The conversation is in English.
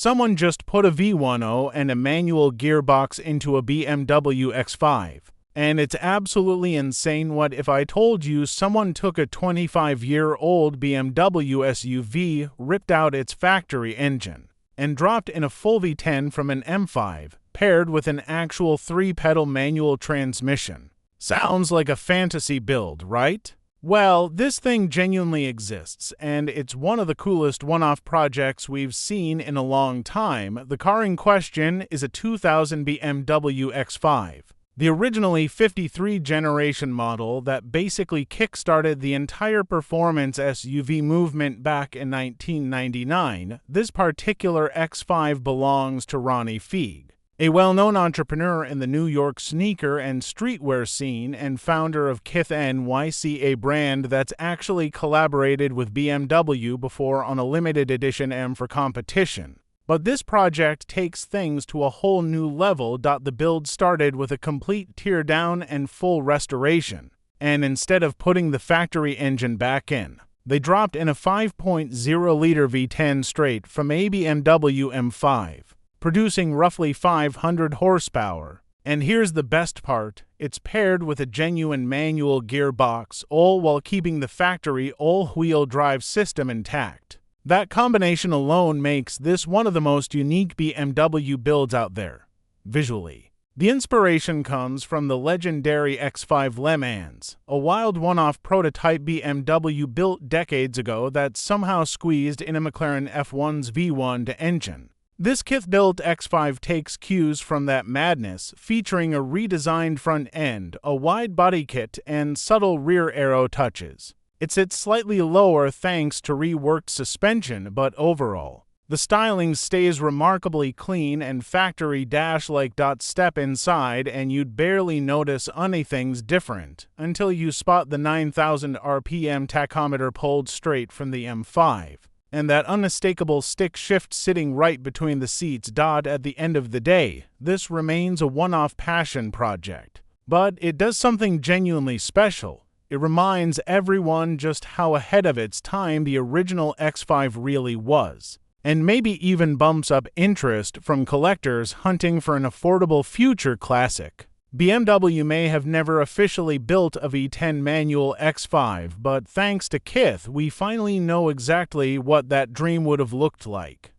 Someone just put a V10 and a manual gearbox into a BMW X5. And it's absolutely insane. What if I told you someone took a 25-year-old BMW SUV, ripped out its factory engine, and dropped in a full V10 from an M5, paired with an actual 3-pedal manual transmission? Sounds like a fantasy build, right? Well, this thing genuinely exists, and it's one of the coolest one-off projects we've seen in a long time. The car in question is a 2000 BMW X5. The originally E53 generation model that basically kickstarted the entire performance SUV movement back in 1999, this particular X5 belongs to Ronnie Fieg, a well-known entrepreneur in the New York sneaker and streetwear scene and founder of Kith NYC, a brand that's actually collaborated with BMW before on a limited edition M for competition. But this project takes things to a whole new level. The build started with a complete teardown and full restoration, and instead of putting the factory engine back in, they dropped in a 5.0-liter V10 straight from a BMW M5, producing roughly 500 horsepower. And here's the best part, it's paired with a genuine manual gearbox, all while keeping the factory all-wheel drive system intact. That combination alone makes this one of the most unique BMW builds out there. Visually, the inspiration comes from the legendary X5 Le Mans, a wild one-off prototype BMW built decades ago that somehow squeezed in a McLaren F1's V1 engine. This Kith-built X5 takes cues from that madness, featuring a redesigned front end, a wide-body kit, and subtle rear aero touches. It sits slightly lower thanks to reworked suspension, but overall, the styling stays remarkably clean and factory-like. Step inside and you'd barely notice anything's different until you spot the 9,000 RPM tachometer pulled straight from the M5, and that unmistakable stick shift sitting right between the seats. At the end of the day, this remains a one-off passion project, but it does something genuinely special. It reminds everyone just how ahead of its time the original X5 really was, and maybe even bumps up interest from collectors hunting for an affordable future classic. BMW may have never officially built a V10 manual X5, but thanks to Kith, we finally know exactly what that dream would have looked like.